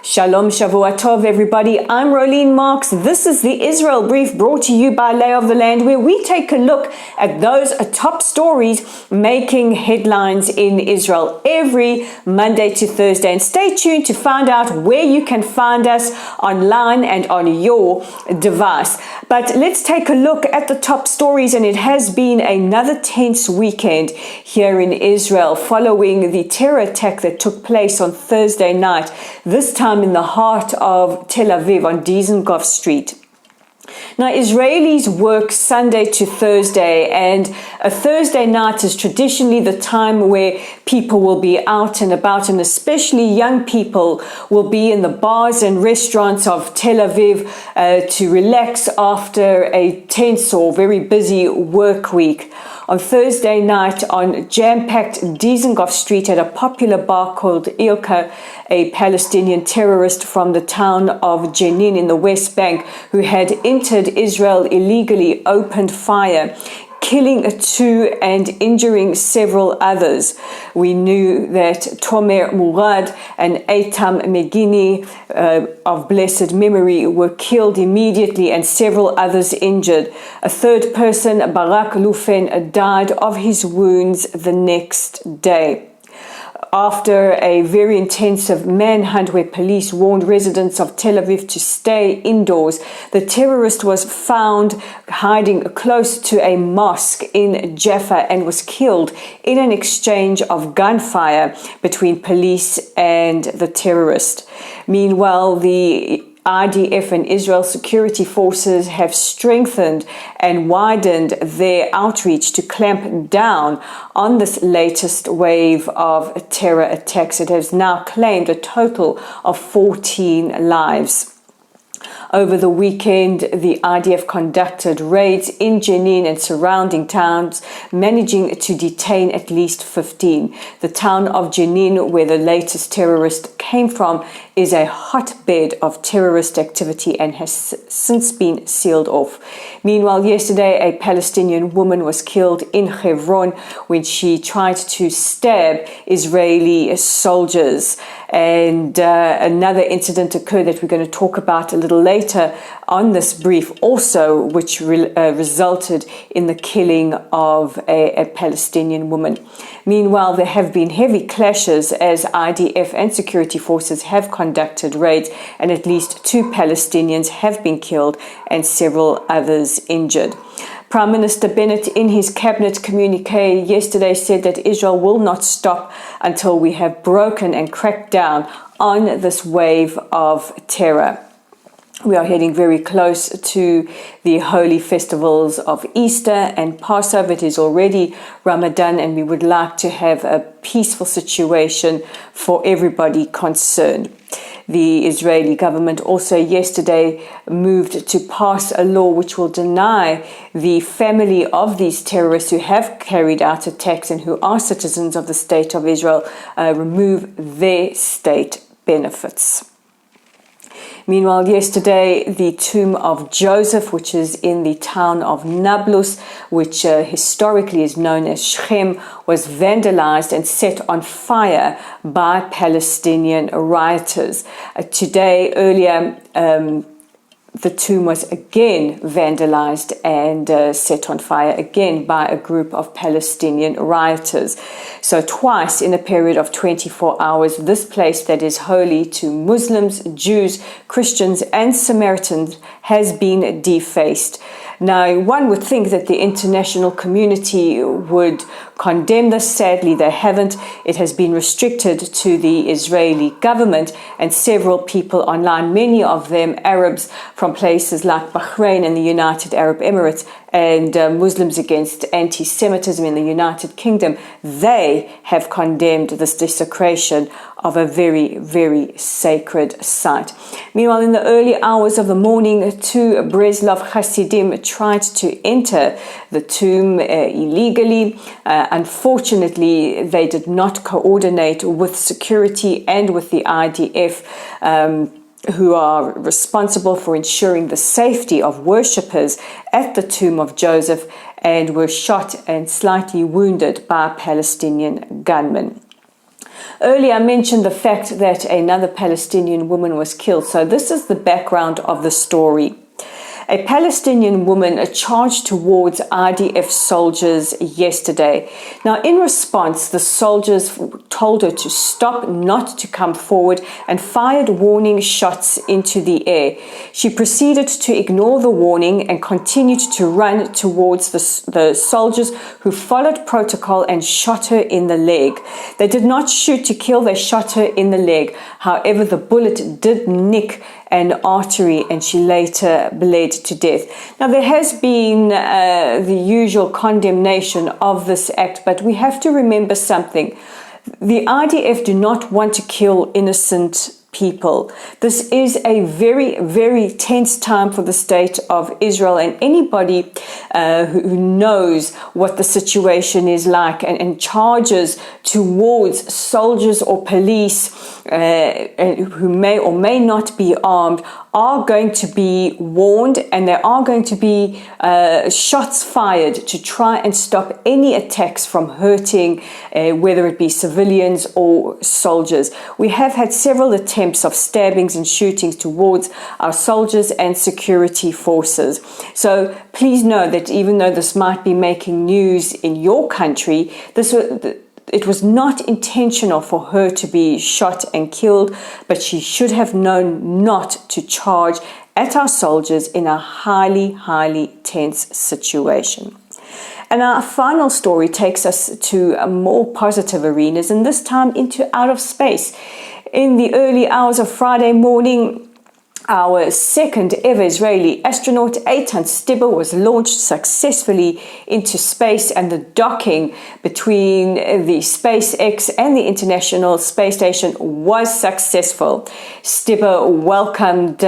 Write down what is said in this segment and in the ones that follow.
Shalom, Shavua Tov, everybody. I'm Rolene Marks. This is the Israel Brief brought to you by Lay of the Land, where we take a look at those top stories making headlines in Israel every Monday to Thursday. And stay tuned to find out where you can find us online and on your device. But let's take a look at the top stories, and it has been another tense weekend here in Israel following the terror attack that took place on Thursday night, this time in the heart of Tel Aviv on Dizengoff Street. Now, Israelis work Sunday to Thursday, and a Thursday night is traditionally the time where people will be out and about, and especially young people will be in the bars and restaurants of Tel Aviv to relax after a tense or very busy work week. On Thursday night on jam-packed Dizengoff Street at a popular bar called Ilka, a Palestinian terrorist from the town of Jenin in the West Bank who had entered Israel illegally opened fire, killing two and injuring several others. We knew that Tomer Murad and Eytan Megini of blessed memory were killed immediately and several others injured. A third person, Barak Lufen, died of his wounds the next day. After a very intensive manhunt where police warned residents of Tel Aviv to stay indoors, the terrorist was found hiding close to a mosque in Jaffa and was killed in an exchange of gunfire between police and the terrorist. Meanwhile, the IDF and Israel security forces have strengthened and widened their outreach to clamp down on this latest wave of terror attacks. It has now claimed a total of 14 lives. Over the weekend, the IDF conducted raids in Jenin and surrounding towns, managing to detain at least 15. The town of Jenin, where the latest terrorist came from, is a hotbed of terrorist activity and has since been sealed off. Meanwhile, yesterday, a Palestinian woman was killed in Hebron when she tried to stab Israeli soldiers. And another incident occurred that we're going to talk about a little later on this brief also, which resulted in the killing of a Palestinian woman. Meanwhile, there have been heavy clashes as IDF and security forces have conducted raids, and at least 2 Palestinians have been killed and several others injured. Prime Minister Bennett, in his cabinet communique yesterday, said that Israel will not stop until we have broken and cracked down on this wave of terror. We are heading very close to the holy festivals of Easter and Passover. It is already Ramadan, and we would like to have a peaceful situation for everybody concerned. The Israeli government also yesterday moved to pass a law which will deny the family of these terrorists who have carried out attacks and who are citizens of the State of Israel, remove their state benefits. Meanwhile, yesterday, the tomb of Joseph, which is in the town of Nablus, which historically is known as Shechem, was vandalized and set on fire by Palestinian rioters. Earlier, the tomb was again vandalized and set on fire again by a group of Palestinian rioters. So twice in a period of 24 hours, this place that is holy to Muslims, Jews, Christians, and Samaritans has been defaced. Now, one would think that the international community would condemn this. Sadly, they haven't. It has been restricted to the Israeli government and several people online, many of them Arabs from places like Bahrain and the United Arab Emirates, and Muslims Against Anti-Semitism in the United Kingdom. They have condemned this desecration of a very, very sacred site. Meanwhile, in the early hours of the morning, 2 Breslov Hasidim tried to enter the tomb illegally. Unfortunately, they did not coordinate with security and with the IDF, who are responsible for ensuring the safety of worshippers at the tomb of Joseph, and were shot and slightly wounded by Palestinian gunmen. Earlier, I mentioned the fact that another Palestinian woman was killed. So this is the background of the story. A Palestinian woman charged towards IDF soldiers yesterday. Now, in response, the soldiers told her to stop, not to come forward, and fired warning shots into the air. She proceeded to ignore the warning and continued to run towards the soldiers, who followed protocol and shot her in the leg. They did not shoot to kill, they shot her in the leg. However, the bullet did nick an artery and she later bled to death. Now, there has been the usual condemnation of this act, but we have to remember something. The IDF do not want to kill innocent people. This is a very, very tense time for the state of Israel, and anybody who knows what the situation is like and charges towards soldiers or police who may or may not be armed are going to be warned, and there are going to be shots fired to try and stop any attacks from hurting, whether it be civilians or soldiers. We have had several attempts of stabbings and shootings towards our soldiers and security forces. So please know that even though this might be making news in your country, it was not intentional for her to be shot and killed, but she should have known not to charge at our soldiers in a highly, highly tense situation. And our final story takes us to more positive arenas, and this time into outer space. In the early hours of Friday morning, our second ever Israeli astronaut, Eytan Stibbe, was launched successfully into space, and the docking between the SpaceX and the International Space Station was successful. Stibbe welcomed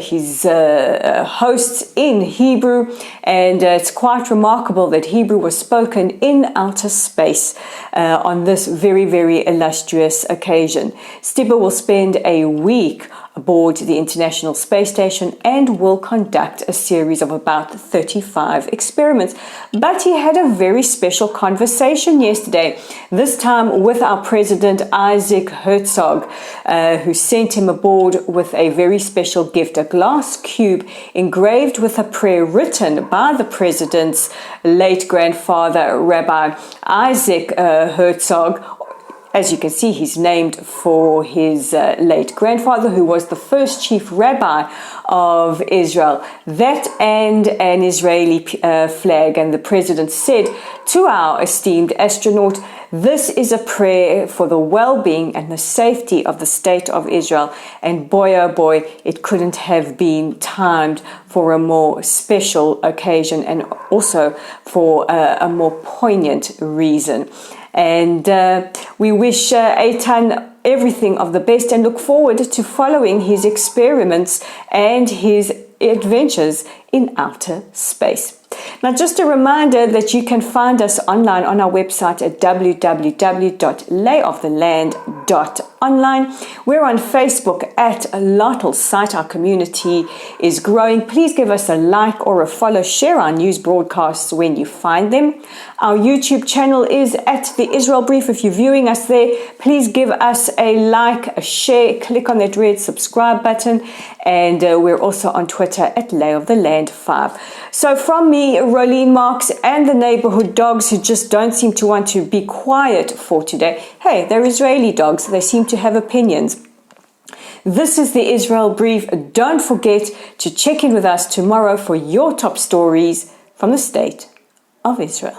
his hosts in Hebrew, and it's quite remarkable that Hebrew was spoken in outer space on this very, very illustrious occasion. Stibbe will spend a week aboard the International Space Station and will conduct a series of about 35 experiments. But he had a very special conversation yesterday, this time with our President Isaac Herzog, who sent him aboard with a very special gift, a glass cube engraved with a prayer written by the President's late grandfather, Rabbi Isaac Herzog. As you can see, he's named for his late grandfather, who was the first chief rabbi of Israel. That and an Israeli flag. And the president said to our esteemed astronaut, "This is a prayer for the well-being and the safety of the state of Israel." And boy, oh boy, it couldn't have been timed for a more special occasion, and also for a more poignant reason. And we wish Eytan everything of the best and look forward to following his experiments and his adventures in outer space. Now, just a reminder that you can find us online on our website at www.layoftheland.online. We're on Facebook at Lotl Site. Our community is growing. Please give us a like or a follow. Share our news broadcasts when you find them. Our YouTube channel is at The Israel Brief. If you're viewing us there, please give us a like, a share, click on that red subscribe button. And we're also on Twitter at layoftheland5. So from me, Rolene Marks, and the neighborhood dogs who just don't seem to want to be quiet for today. Hey, they're Israeli dogs. They seem to have opinions. This is the Israel Brief. Don't forget to check in with us tomorrow for your top stories from the State of Israel.